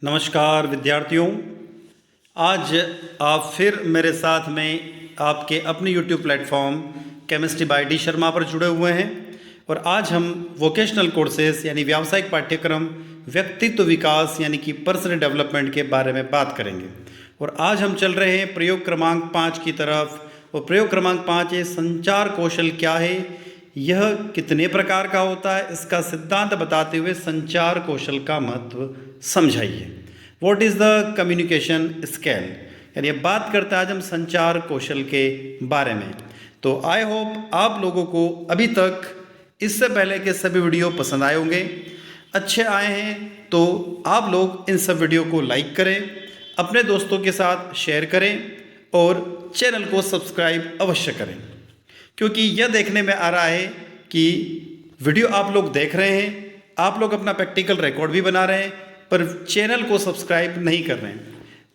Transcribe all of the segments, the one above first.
नमस्कार विद्यार्थियों। आज आप फिर मेरे साथ में आपके अपने YouTube platform chemistry bye D Sharma पर जुड़े हुए हैं और आज हम वोकेशनल कोर्सेज यानी व्यावसायिक पाठ्यक्रम व्यक्तित्व विकास यानी कि पर्सनल डेवलपमेंट के बारे में बात करेंगे। और आज हम चल रहे हैं प्रयोग क्रमांक 5 की तरफ। और प्रयोग क्रमांक 5 है संचार कौशल क्या है, यह कितने प्रकार का होता है, इसका सिद्धांत बताते हुए संचार कौशल का महत्व समझाइए। What is the communication skill, यानी अब बात करते हैं आज हम संचार कौशल के बारे में। तो आई होप आप लोगों को अभी तक इससे पहले के सभी वीडियो पसंद आए होंगे। अच्छे आए हैं तो आप लोग इन सब वीडियो को लाइक करें, अपने दोस्तों के साथ शेयर करें और चैनल को सब्सक्राइब अवश्य करें, क्योंकि यह देखने में आ रहा है कि वीडियो आप लोग देख रहे हैं, आप लोग अपना प्रैक्टिकल रिकॉर्ड भी बना रहे हैं, पर चैनल को सब्सक्राइब नहीं कर रहे हैं।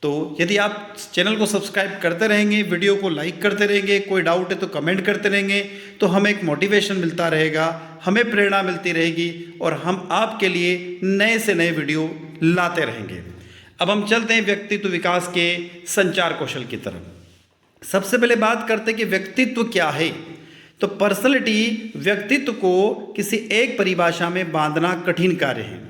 तो यदि आप चैनल को सब्सक्राइब करते रहेंगे, वीडियो को लाइक करते रहेंगे, कोई डाउट है तो कमेंट करते रहेंगे, तो हमें एक मोटिवेशन मिलता रहेगा, हमें प्रेरणा मिलती रहेगी और हम आपके लिए नए से नए वीडियो लाते रहेंगे। अब हम चलते हैं व्यक्तित्व विकास के संचार कौशल की तरफ। सबसे पहले बात करते हैं कि व्यक्तित्व क्या है। तो पर्सनैलिटी व्यक्तित्व को किसी एक परिभाषा में बांधना कठिन कार्य है।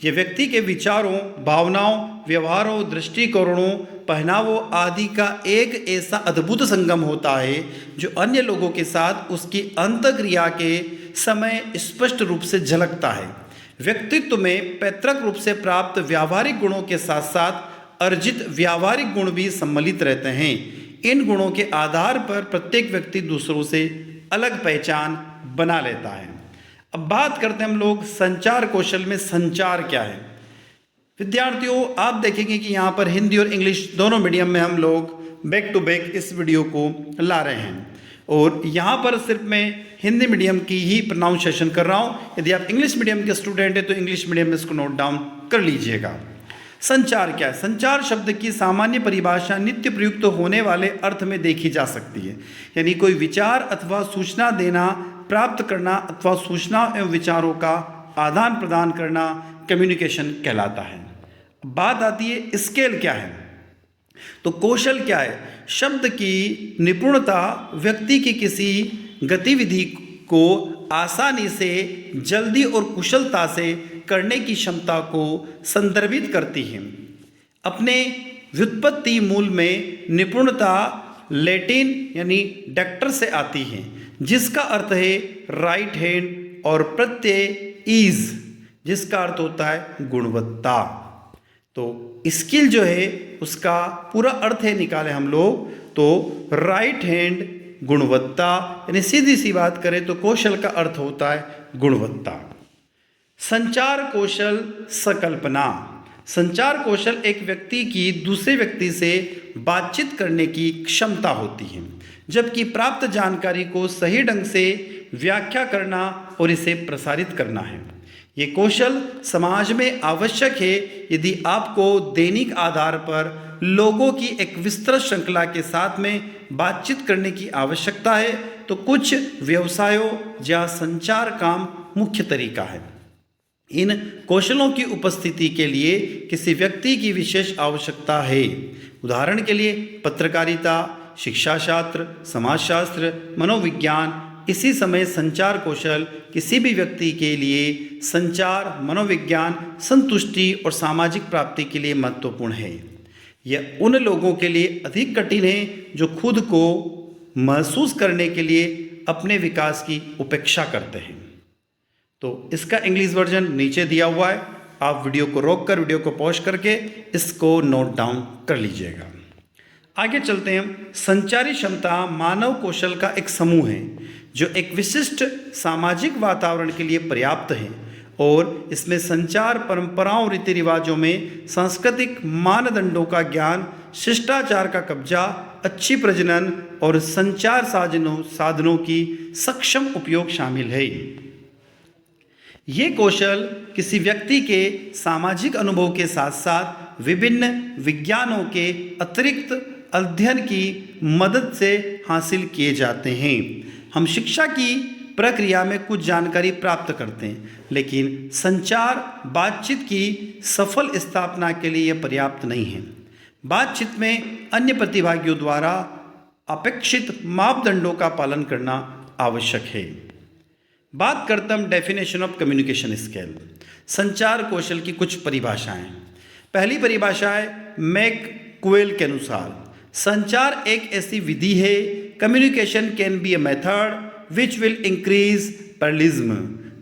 ये व्यक्ति के विचारों, भावनाओं, व्यवहारों, दृष्टिकोणों, पहनावों आदि का एक ऐसा अद्भुत संगम होता है जो अन्य लोगों के साथ उसकी अंतःक्रिया के समय स्पष्ट रूप से झलकता है। व्यक्तित्व में पैतृक रूप से प्राप्त व्यावहारिक गुणों के साथ साथ अर्जित व्यावहारिक गुण भी सम्मिलित रहते हैं। इन गुणों के आधार पर प्रत्येक व्यक्ति दूसरों से अलग पहचान बना लेता है। अब बात करते हैं हम लोग संचार कौशल में संचार क्या है। विद्यार्थियों, आप देखेंगे कि यहाँ पर हिंदी और इंग्लिश दोनों मीडियम में हम लोग बैक टू बैक इस वीडियो को ला रहे हैं और यहाँ पर सिर्फ मैं हिंदी मीडियम की ही प्रोनाउंसिएशन कर रहा हूँ। यदि आप इंग्लिश मीडियम के स्टूडेंट हैं तो इंग्लिश मीडियम में इसको नोट डाउन कर लीजिएगा। संचार क्या है? संचार शब्द की सामान्य परिभाषा नित्य प्रयुक्त होने वाले अर्थ में देखी जा सकती है, यानी कोई विचार अथवा सूचना देना, प्राप्त करना अथवा सूचना एवं विचारों का आदान प्रदान करना कम्युनिकेशन कहलाता है। बात आती है स्केल क्या है। तो कौशल क्या है? शब्द की निपुणता व्यक्ति की किसी गतिविधि को आसानी से, जल्दी और कुशलता से करने की क्षमता को संदर्भित करती है। अपने व्युत्पत्ति मूल में निपुणता लैटिन यानी डेक्टर से आती है, जिसका अर्थ है राइट हैंड, और प्रत्यय ईज, जिसका अर्थ होता है गुणवत्ता। तो स्किल जो है उसका पूरा अर्थ है निकाले हम लोग तो राइट हैंड गुणवत्ता, यानी सीधी सी बात करें तो कौशल का अर्थ होता है गुणवत्ता। संचार कौशल संकल्पना। संचार कौशल एक व्यक्ति की दूसरे व्यक्ति से बातचीत करने की क्षमता होती है, जबकि प्राप्त जानकारी को सही ढंग से व्याख्या करना और इसे प्रसारित करना है। ये कौशल समाज में आवश्यक है यदि आपको दैनिक आधार पर लोगों की एक विस्तृत श्रृंखला के साथ में बातचीत करने की आवश्यकता है, तो कुछ व्यवसायों या संचार का मुख्य तरीका है। इन कौशलों की उपस्थिति के लिए किसी व्यक्ति की विशेष आवश्यकता है। उदाहरण के लिए पत्रकारिता, शिक्षाशास्त्र, समाजशास्त्र, मनोविज्ञान। इसी समय संचार कौशल किसी भी व्यक्ति के लिए संचार, मनोविज्ञान, संतुष्टि और सामाजिक प्राप्ति के लिए महत्वपूर्ण है। यह उन लोगों के लिए अधिक कठिन है जो खुद को महसूस करने के लिए अपने विकास की उपेक्षा करते हैं। तो इसका इंग्लिश वर्जन नीचे दिया हुआ है, आप वीडियो को रोककर वीडियो को पॉज करके इसको नोट डाउन कर लीजिएगा। आगे चलते हैं। संचारी क्षमता मानव कौशल का एक समूह है जो एक विशिष्ट सामाजिक वातावरण के लिए पर्याप्त है और इसमें संचार परंपराओं, रीति रिवाजों में सांस्कृतिक मानदंडों का ज्ञान, शिष्टाचार का कब्जा, अच्छी प्रजनन और संचार साधनों की सक्षम उपयोग शामिल है। ये कौशल किसी व्यक्ति के सामाजिक अनुभव के साथ साथ विभिन्न विज्ञानों के अतिरिक्त अध्ययन की मदद से हासिल किए जाते हैं। हम शिक्षा की प्रक्रिया में कुछ जानकारी प्राप्त करते हैं, लेकिन संचार बातचीत की सफल स्थापना के लिए यह पर्याप्त नहीं है। बातचीत में अन्य प्रतिभागियों द्वारा अपेक्षित मापदंडों का पालन करना आवश्यक है। बात करते हम डेफिनेशन ऑफ कम्युनिकेशन स्किल, संचार कौशल की कुछ परिभाषाएं। पहली परिभाषा है मैकक्वेल के अनुसार, संचार एक ऐसी विधि है, communication can be a method which will increase parallelism,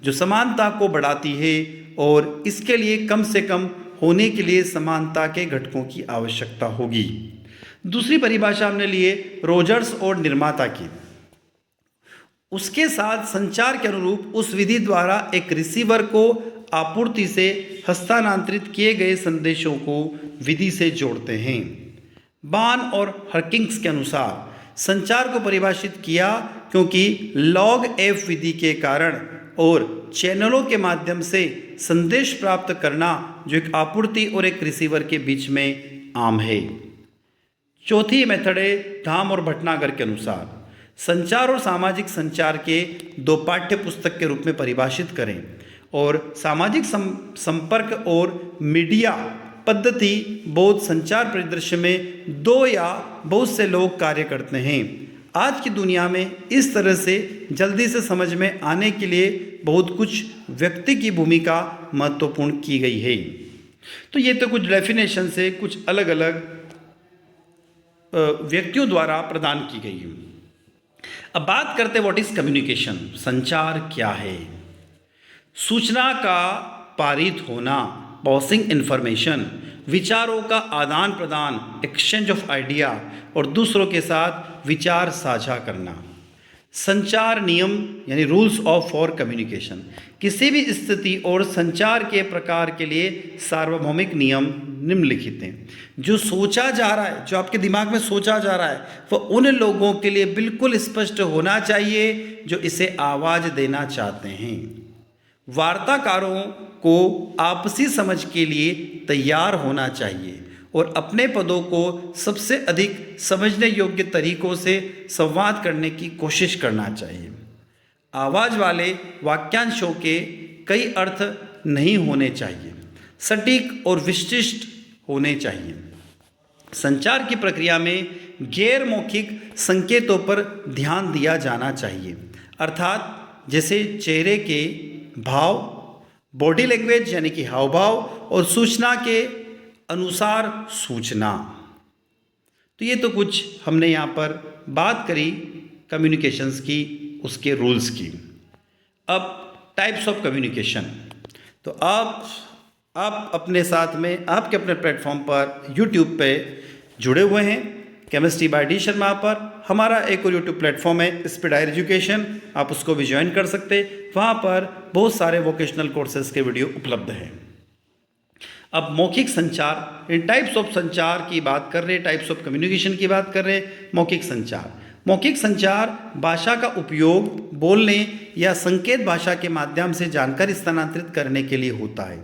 जो समानता को बढ़ाती है और इसके लिए कम से कम होने के लिए समानता के घटकों की आवश्यकता होगी। दूसरी परिभाषा हमने लिए रोजर्स और निर्माता की। उसके साथ संचार के अनुरूप उस विधि द्वारा एक रिसीवर को आपूर्ति से हस्तांतरित किए गए संदेशों को विधि से जोड़ते हैं। बान और हर्किंग्स के अनुसार संचार को परिभाषित किया क्योंकि लॉग एफ विधि के कारण और चैनलों के माध्यम से संदेश प्राप्त करना जो एक आपूर्ति और एक रिसीवर के बीच में आम है। चौथी मेथड है धाम और भटनागर के अनुसार, संचार और सामाजिक संचार के दो पाठ्य पुस्तक के रूप में परिभाषित करें और सामाजिक संपर्क और मीडिया पद्धति बहुत संचार परिदृश्य में दो या बहुत से लोग कार्य करते हैं। आज की दुनिया में इस तरह से जल्दी से समझ में आने के लिए बहुत कुछ व्यक्ति की भूमिका महत्वपूर्ण की गई है। तो ये तो कुछ डेफिनेशन से कुछ अलग अलग व्यक्तियों द्वारा प्रदान की गई है। अब बात करते हैं व्हाट इज कम्युनिकेशन, संचार क्या है। सूचना का पारित होना, पासिंग इन्फॉर्मेशन, विचारों का आदान प्रदान, एक्सचेंज ऑफ आइडिया और दूसरों के साथ विचार साझा करना। संचार नियम यानी रूल्स ऑफ फॉर कम्युनिकेशन, किसी भी स्थिति और संचार के प्रकार के लिए सार्वभौमिक नियम निम्नलिखित हैं। जो सोचा जा रहा है, जो आपके दिमाग में सोचा जा रहा है, वह उन लोगों के लिए बिल्कुल स्पष्ट होना चाहिए जो इसे आवाज़ देना चाहते हैं। वार्ताकारों को आपसी समझ के लिए तैयार होना चाहिए और अपने पदों को सबसे अधिक समझने योग्य तरीकों से संवाद करने की कोशिश करना चाहिए। आवाज़ वाले वाक्यांशों के कई अर्थ नहीं होने चाहिए, सटीक और विशिष्ट होने चाहिए। संचार की प्रक्रिया में गैर मौखिक संकेतों पर ध्यान दिया जाना चाहिए, अर्थात जैसे चेहरे के भाव, बॉडी लैंग्वेज यानी कि हाव भाव और सूचना के अनुसार सूचना। तो ये तो कुछ हमने यहाँ पर बात करी कम्युनिकेशंस की, उसके रूल्स की। अब टाइप्स ऑफ कम्युनिकेशन, तो आप अपने साथ में आपके अपने प्लेटफॉर्म पर यूट्यूब पे जुड़े हुए हैं केमिस्ट्री बाय डी शर्मा पर। हमारा एक और यूट्यूब प्लेटफॉर्म है स्पीड हायर एजुकेशन, आप उसको भी ज्वाइन कर सकते हैं। वहाँ पर बहुत सारे वोकेशनल कोर्सेज के वीडियो उपलब्ध हैं। अब मौखिक संचार, इन टाइप्स ऑफ संचार की बात कर रहे हैं, टाइप्स ऑफ कम्युनिकेशन की बात कर रहे हैं। मौखिक संचार, मौखिक संचार भाषा का उपयोग बोलने या संकेत भाषा के माध्यम से जानकारी स्थानांतरित करने के लिए होता है।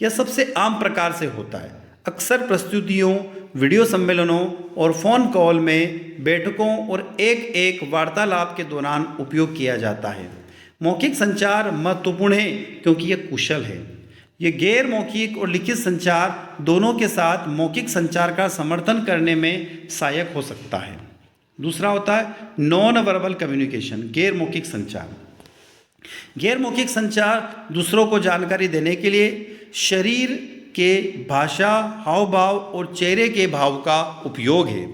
यह सबसे आम प्रकार से होता है, अक्सर प्रस्तुतियों, वीडियो सम्मेलनों और फ़ोन कॉल में बैठकों और एक वार्तालाप के दौरान उपयोग किया जाता है। मौखिक संचार महत्वपूर्ण है क्योंकि यह कुशल है। ये गैर मौखिक और लिखित संचार दोनों के साथ मौखिक संचार का समर्थन करने में सहायक हो सकता है। दूसरा होता है नॉन वर्बल कम्युनिकेशन, गैर मौखिक संचार। गैर मौखिक संचार दूसरों को जानकारी देने के लिए शरीर के भाषा, हाव भाव और चेहरे के भाव का उपयोग है।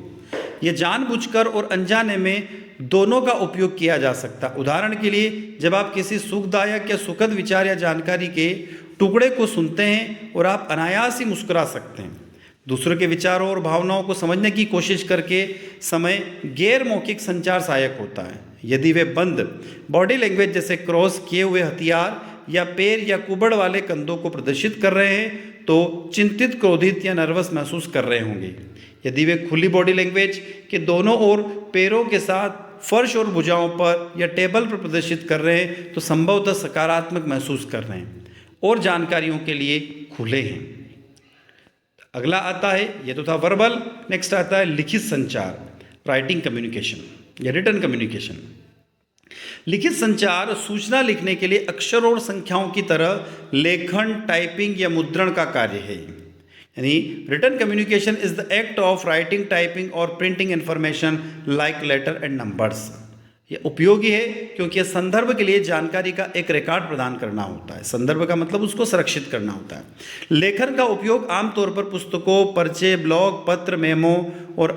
यह जानबूझकर और अनजाने में दोनों का उपयोग किया जा सकता है। उदाहरण के लिए, जब आप किसी सुखदायक या सुखद विचार या जानकारी के टुकड़े को सुनते हैं और आप अनायास ही मुस्कुरा सकते हैं। दूसरों के विचारों और भावनाओं को समझने की कोशिश करके समय गैर मौखिक संचार सहायक होता है। यदि वे बंद बॉडी लैंग्वेज जैसे क्रॉस किए हुए हथियार या पैर या कुबड़ वाले कंधों को प्रदर्शित कर रहे हैं तो चिंतित, क्रोधित या नर्वस महसूस कर रहे होंगे। यदि वे खुली बॉडी लैंग्वेज के दोनों ओर पैरों के साथ फर्श और भुजाओं पर या टेबल पर प्रदर्शित कर रहे हैं तो संभवतः सकारात्मक महसूस कर रहे हैं और जानकारियों के लिए खुले हैं। अगला आता है, ये तो था वर्बल, नेक्स्ट आता है लिखित संचार, राइटिंग कम्युनिकेशन या रिटन कम्युनिकेशन। लिखित संचार सूचना लिखने के लिए अक्षरों और संख्याओं की तरह लेखन, टाइपिंग या मुद्रण का कार्य है। यानी written communication is the act of writing, typing और printing information like letter and numbers. ये उपयोगी है क्योंकि यह संदर्भ के लिए जानकारी का एक रिकॉर्ड प्रदान करना होता है। संदर्भ का मतलब उसको संरक्षित करना होता है। लेखन का उपयोग आमतौर पर पुस्तकों, पर्चे, ब्लॉग, पत्र, मेमो और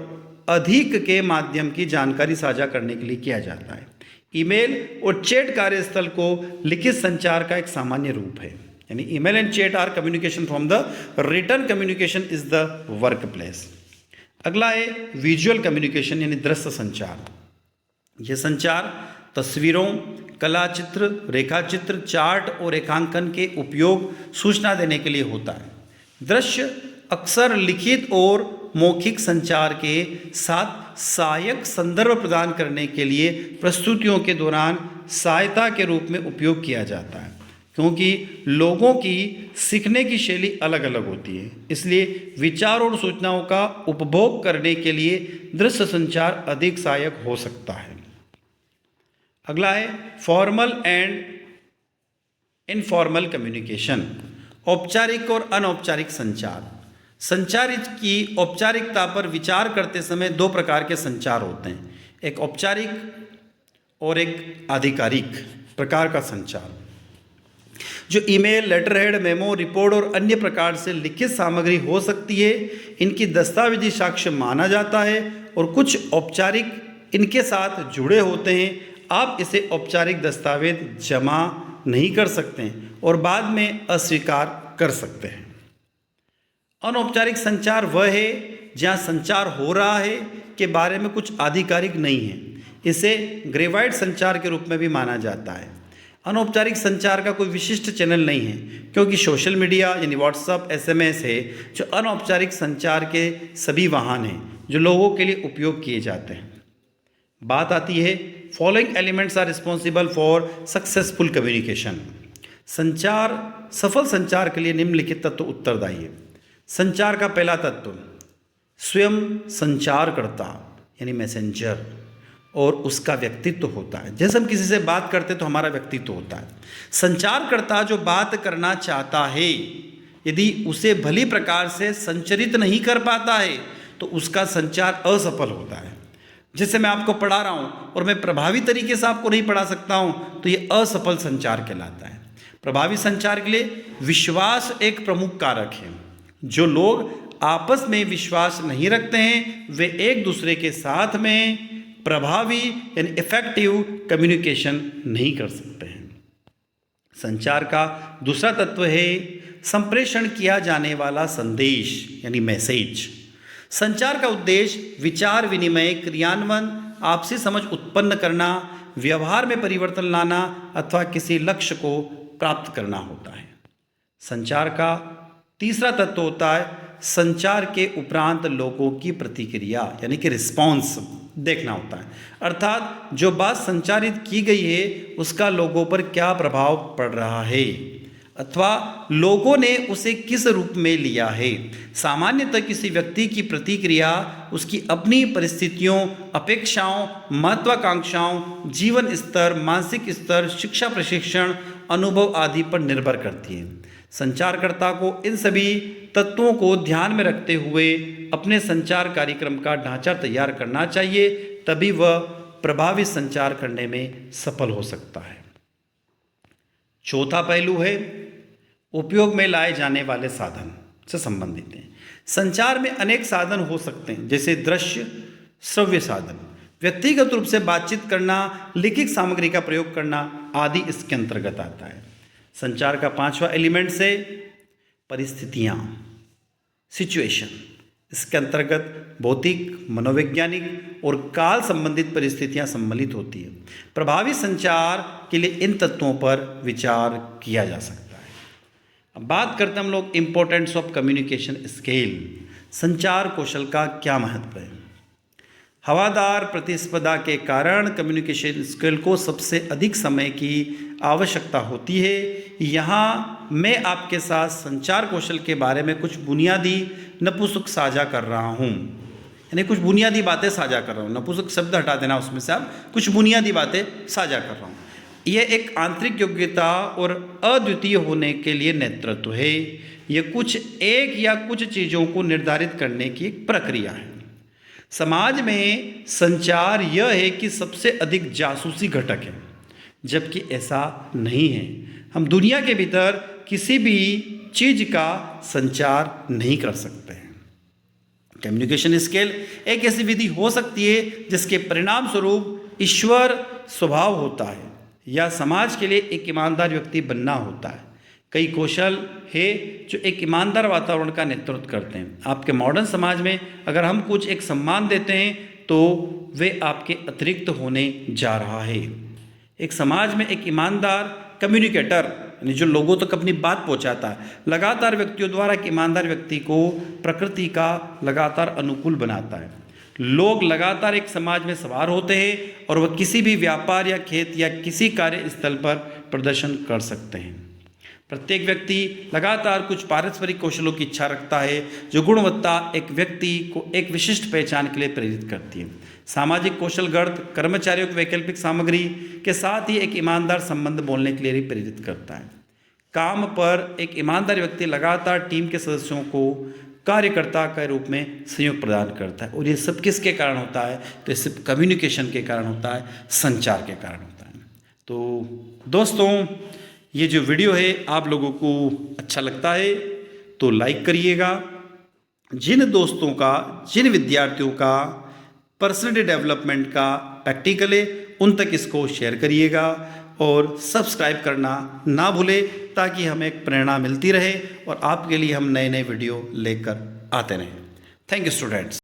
अधिक के माध्यम की जानकारी साझा करने के लिए किया जाता है। ईमेल और चैट कार्यस्थल को लिखित संचार का एक सामान्य रूप है। यानी email and chat are communication from the written communication is the workplace. अगला है विजुअल कम्युनिकेशन यानी दृश्य संचार। यह संचार तस्वीरों, कला चित्र, रेखाचित्र, चार्ट और रेखांकन के उपयोग सूचना देने के लिए होता है। दृश्य अक्सर लिखित और मौखिक संचार के साथ सहायक संदर्भ प्रदान करने के लिए प्रस्तुतियों के दौरान सहायता के रूप में उपयोग किया जाता है। क्योंकि लोगों की सीखने की शैली अलग अलग होती है, इसलिए विचार और सूचनाओं का उपभोग करने के लिए दृश्य संचार अधिक सहायक हो सकता है। अगला है फॉर्मल एंड इनफॉर्मल कम्युनिकेशन, औपचारिक और अनौपचारिक संचार। संचार की औपचारिकता पर विचार करते समय दो प्रकार के संचार होते हैं, एक औपचारिक और एक आधिकारिक प्रकार का संचार। जो ईमेल, लेटरहेड, मेमो, रिपोर्ट और अन्य प्रकार से लिखित सामग्री हो सकती है, इनकी दस्तावेजी साक्ष्य माना जाता है और कुछ औपचारिक इनके साथ जुड़े होते हैं। आप इसे औपचारिक दस्तावेज जमा नहीं कर सकते हैं और बाद में अस्वीकार कर सकते हैं। अनौपचारिक संचार वह है जहाँ संचार हो रहा है के बारे में कुछ आधिकारिक नहीं है। इसे ग्रेवाइड संचार के रूप में भी माना जाता है। अनौपचारिक संचार का कोई विशिष्ट चैनल नहीं है, क्योंकि सोशल मीडिया यानी व्हाट्सएप, SMS है जो अनौपचारिक संचार के सभी वाहन हैं जो लोगों के लिए उपयोग किए जाते हैं। बात आती है following elements are responsible for successful communication. संचार, सफल संचार के लिए निम्नलिखित तत्व उत्तरदायी है। संचार का पहला तत्व स्वयं संचारकर्ता यानी मैसेंजर और उसका व्यक्तित्व होता है। जैसे हम किसी से बात करते तो हमारा व्यक्तित्व होता है। संचारकर्ता जो बात करना चाहता है, यदि उसे भली प्रकार से संचरित नहीं कर पाता है तो उसका संचार असफल होता है। जैसे मैं आपको पढ़ा रहा हूँ और मैं प्रभावी तरीके से आपको नहीं पढ़ा सकता हूँ तो ये असफल संचार कहलाता है। प्रभावी संचार के लिए विश्वास एक प्रमुख कारक है। जो लोग आपस में विश्वास नहीं रखते हैं वे एक दूसरे के साथ में प्रभावी यानी इफेक्टिव कम्युनिकेशन नहीं कर सकते हैं। संचार का दूसरा तत्व है संप्रेषण किया जाने वाला संदेश यानी मैसेज। संचार का उद्देश्य विचार विनिमय, क्रियान्वयन, आपसी समझ उत्पन्न करना, व्यवहार में परिवर्तन लाना अथवा किसी लक्ष्य को प्राप्त करना होता है। संचार का तीसरा तत्व होता है संचार के उपरांत लोगों की प्रतिक्रिया यानी कि रिस्पॉन्स देखना होता है। अर्थात जो बात संचारित की गई है उसका लोगों पर क्या प्रभाव पड़ रहा है अथवा लोगों ने उसे किस रूप में लिया है। सामान्यतः किसी व्यक्ति की प्रतिक्रिया उसकी अपनी परिस्थितियों, अपेक्षाओं, महत्वाकांक्षाओं, जीवन स्तर, मानसिक स्तर, शिक्षा प्रशिक्षण, अनुभव आदि पर निर्भर करती है। संचारकर्ता को इन सभी तत्वों को ध्यान में रखते हुए अपने संचार कार्यक्रम का ढांचा तैयार करना चाहिए, तभी वह प्रभावी संचार करने में सफल हो सकता है। चौथा पहलू है उपयोग में लाए जाने वाले साधन से संबंधित है। संचार में अनेक साधन हो सकते हैं, जैसे दृश्य, श्रव्य साधन, व्यक्तिगत रूप से बातचीत करना, लिखित सामग्री का प्रयोग करना आदि इसके अंतर्गत आता है। संचार का पांचवा एलिमेंट है परिस्थितियाँ, सिचुएशन। इसके अंतर्गत भौतिक, मनोवैज्ञानिक और काल संबंधित परिस्थितियां सम्मिलित होती है। प्रभावी संचार के लिए इन तत्वों पर विचार किया जा सकता है। अब बात करते हैं हम लोग इम्पोर्टेंस ऑफ कम्युनिकेशन स्किल। संचार कौशल का क्या महत्व है। हवादार प्रतिस्पर्धा के कारण कम्युनिकेशन स्किल को सबसे अधिक समय की आवश्यकता होती है। यहाँ मैं आपके साथ संचार कौशल के बारे में कुछ बुनियादी नपुंसक साझा कर रहा हूँ। यानी कुछ बुनियादी बातें साझा कर रहा हूँ, नपुंसक शब्द हटा देना उसमें से, आप कुछ बुनियादी बातें साझा कर रहा हूँ। यह एक आंतरिक योग्यता और अद्वितीय होने के लिए नेतृत्व है। यह कुछ एक या कुछ चीज़ों को निर्धारित करने की एक प्रक्रिया है। समाज में संचार यह है कि सबसे अधिक जासूसी घटक है, जबकि ऐसा नहीं है। हम दुनिया के भीतर किसी भी चीज़ का संचार नहीं कर सकते हैं। कम्युनिकेशन स्किल एक ऐसी विधि हो सकती है जिसके परिणाम स्वरूप ईश्वर स्वभाव होता है या समाज के लिए एक ईमानदार व्यक्ति बनना होता है। कई कौशल है जो एक ईमानदार वातावरण का नेतृत्व करते हैं। आपके मॉडर्न समाज में अगर हम कुछ एक सम्मान देते हैं तो वे आपके अतिरिक्त होने जा रहा है। एक समाज में एक ईमानदार कम्युनिकेटर, यानी जो लोगों तक अपनी बात पहुंचाता है, लगातार व्यक्तियों द्वारा एक ईमानदार व्यक्ति को प्रकृति का लगातार अनुकूल बनाता है। लोग लगातार एक समाज में सवार होते हैं और वह किसी भी व्यापार या खेत या किसी कार्यस्थल पर प्रदर्शन कर सकते हैं। प्रत्येक व्यक्ति लगातार कुछ पारस्परिक कौशलों की इच्छा रखता है जो गुणवत्ता एक व्यक्ति को एक विशिष्ट पहचान के लिए प्रेरित करती है। सामाजिक कौशल गर्द कर्मचारियों की वैकल्पिक सामग्री के साथ ही एक ईमानदार संबंध बोलने के लिए भी प्रेरित करता है। काम पर एक ईमानदार व्यक्ति लगातार टीम के सदस्यों को कार्यकर्ता के रूप में सहयोग प्रदान करता है। और ये सब किसके कारण होता है? तो ये सब कम्युनिकेशन के कारण होता है, संचार के कारण होता है। तो दोस्तों, ये जो वीडियो है आप लोगों को अच्छा लगता है तो लाइक करिएगा। जिन दोस्तों का, जिन विद्यार्थियों का पर्सनैलिटी डेवलपमेंट का प्रैक्टिकल है, उन तक इसको शेयर करिएगा और सब्सक्राइब करना ना भूलें ताकि हमें एक प्रेरणा मिलती रहे और आपके लिए हम नए नए वीडियो लेकर आते रहें। Thank you students.